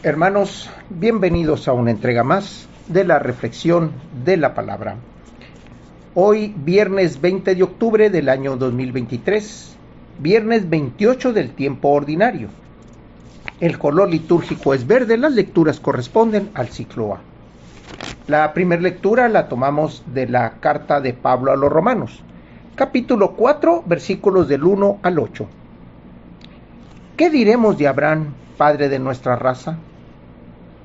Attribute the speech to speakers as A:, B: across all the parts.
A: Hermanos, bienvenidos a una entrega más de la reflexión de la palabra. Hoy, viernes 20 de octubre del año 2023, viernes 28 del tiempo ordinario. El color litúrgico es verde, las lecturas corresponden al ciclo A. La primera lectura la tomamos de la carta de Pablo a los Romanos, capítulo 4, versículos del 1 al 8. ¿Qué diremos de Abraham, padre de nuestra raza?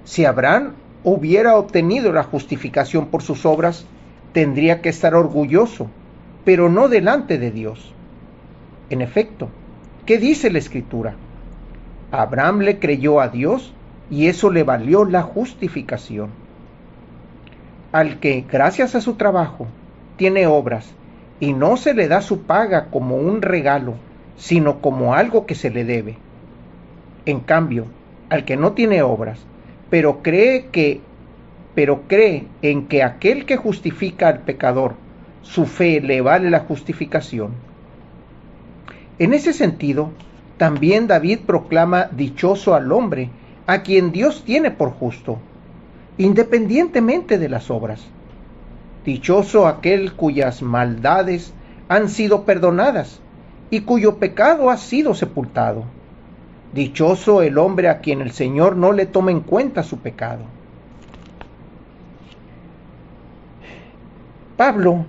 A: Si Abraham hubiera obtenido la justificación por sus obras, tendría que estar orgulloso, pero no delante de Dios. En efecto, ¿qué dice la Escritura? Abraham le creyó a Dios y eso le valió la justificación. Al que, gracias a su trabajo, tiene obras y no se le da su paga como un regalo, sino como algo que se le debe. En cambio, al que no tiene obras, pero cree en que aquel que justifica al pecador, su fe le vale la justificación. En ese sentido, también David proclama dichoso al hombre a quien Dios tiene por justo, independientemente de las obras. Dichoso aquel cuyas maldades han sido perdonadas y cuyo pecado ha sido sepultado. Dichoso el hombre a quien el Señor no le toma en cuenta su pecado. Pablo,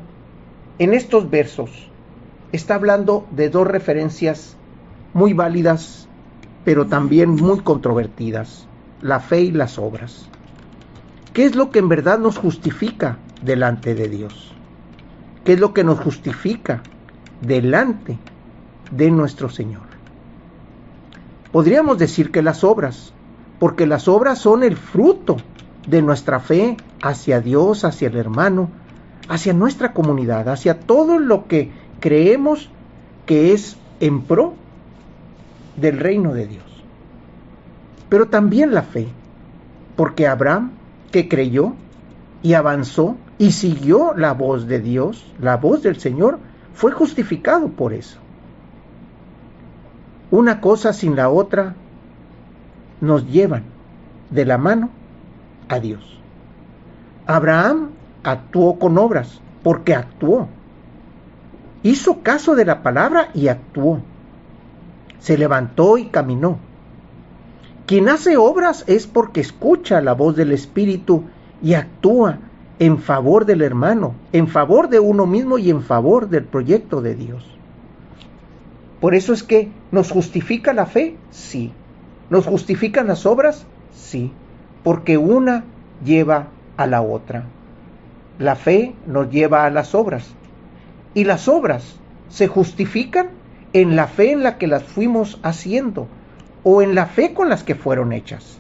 A: en estos versos, está hablando de dos referencias muy válidas, pero también muy controvertidas: la fe y las obras. ¿Qué es lo que en verdad nos justifica delante de Dios? ¿Qué es lo que nos justifica delante de nuestro Señor? Podríamos decir que las obras, porque las obras son el fruto de nuestra fe hacia Dios, hacia el hermano, hacia nuestra comunidad, hacia todo lo que creemos que es en pro del reino de Dios. Pero también la fe, porque Abraham, que creyó y avanzó y siguió la voz de Dios, la voz del Señor, fue justificado por eso. Una cosa sin la otra nos llevan de la mano a Dios. Abraham actuó con obras porque actuó. Hizo caso de la palabra y actuó. Se levantó y caminó. Quien hace obras es porque escucha la voz del Espíritu y actúa en favor del hermano, en favor de uno mismo y en favor del proyecto de Dios. Por eso es que ¿nos justifica la fe? Sí. ¿Nos justifican las obras? Sí. Porque una lleva a la otra. La fe nos lleva a las obras. Y las obras se justifican en la fe en la que las fuimos haciendo o en la fe con las que fueron hechas.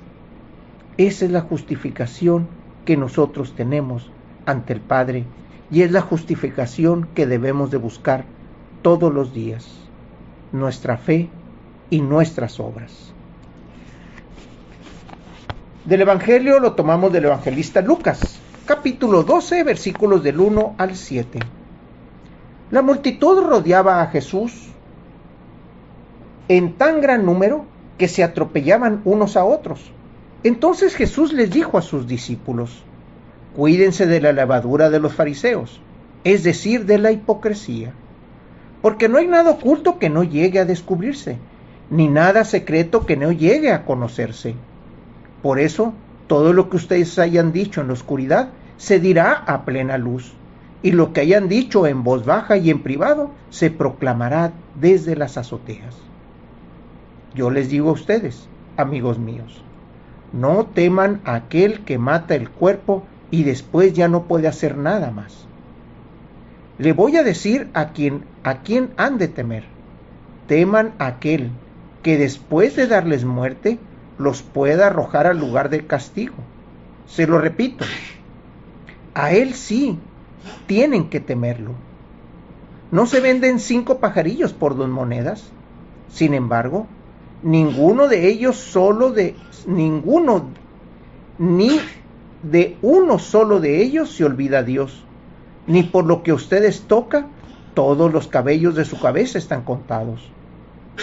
A: Esa es la justificación que nosotros tenemos ante el Padre y es la justificación que debemos de buscar todos los días. Nuestra fe y nuestras obras. Del Evangelio lo tomamos del evangelista Lucas, capítulo 12, versículos del 1 al 7. La multitud rodeaba a Jesús en tan gran número que se atropellaban unos a otros. Entonces Jesús les dijo a sus discípulos: cuídense de la levadura de los fariseos, es decir, de la hipocresía. Porque no hay nada oculto que no llegue a descubrirse, ni nada secreto que no llegue a conocerse. Por eso, todo lo que ustedes hayan dicho en la oscuridad se dirá a plena luz, y lo que hayan dicho en voz baja y en privado se proclamará desde las azoteas. Yo les digo a ustedes, amigos míos, no teman a aquel que mata el cuerpo y después ya no puede hacer nada más. Le voy a decir a quién han de temer. Teman a aquel que después de darles muerte los pueda arrojar al lugar del castigo. Se lo repito, a él sí tienen que temerlo. ¿No se venden 5 pajarillos por 2 monedas? Sin embargo, ni de uno solo de ellos se olvida Dios. Ni por lo que ustedes tocan, todos los cabellos de su cabeza están contados.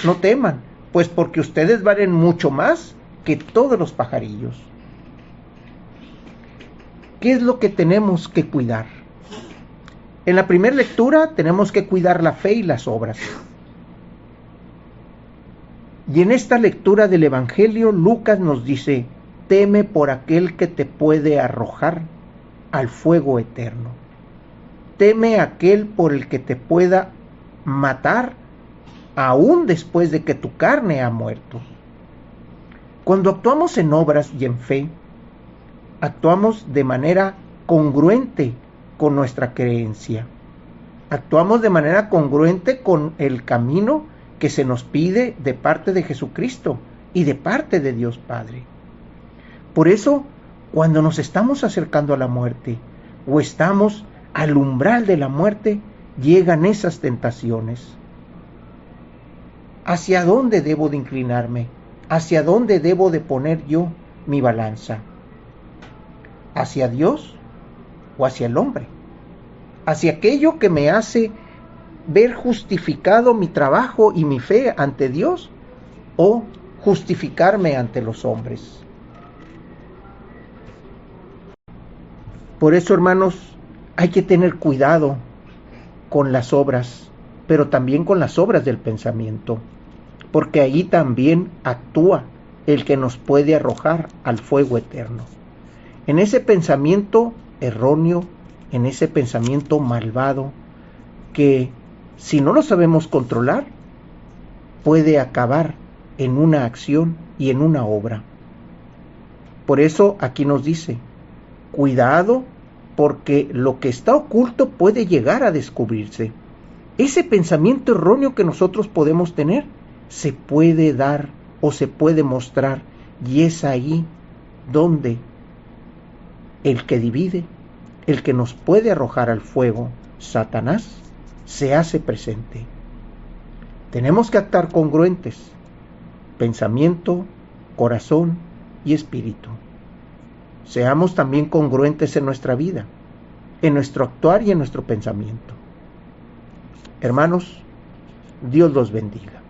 A: No teman, pues porque ustedes valen mucho más que todos los pajarillos. ¿Qué es lo que tenemos que cuidar? En la primera lectura tenemos que cuidar la fe y las obras. Y en esta lectura del Evangelio, Lucas nos dice: teme por aquel que te puede arrojar al fuego eterno. Teme aquel por el que te pueda matar aún después de que tu carne ha muerto. Cuando actuamos en obras y en fe, actuamos de manera congruente con nuestra creencia. Actuamos de manera congruente con el camino que se nos pide de parte de Jesucristo y de parte de Dios Padre. Por eso, cuando nos estamos acercando a la muerte o estamos al umbral de la muerte, llegan esas tentaciones. ¿Hacia dónde debo de inclinarme? ¿Hacia dónde debo de poner yo mi balanza? ¿Hacia Dios o hacia el hombre? ¿Hacia aquello que me hace ver justificado mi trabajo y mi fe ante Dios o justificarme ante los hombres? Por eso, hermanos, hay que tener cuidado con las obras, pero también con las obras del pensamiento, porque ahí también actúa el que nos puede arrojar al fuego eterno. En ese pensamiento erróneo, en ese pensamiento malvado, que si no lo sabemos controlar, puede acabar en una acción y en una obra. Por eso aquí nos dice: cuidado, porque lo que está oculto puede llegar a descubrirse. Ese pensamiento erróneo que nosotros podemos tener se puede dar o se puede mostrar, y es ahí donde el que divide, el que nos puede arrojar al fuego, Satanás, se hace presente. Tenemos que actuar congruentes: pensamiento, corazón y espíritu. Seamos también congruentes en nuestra vida, en nuestro actuar y en nuestro pensamiento. Hermanos, Dios los bendiga.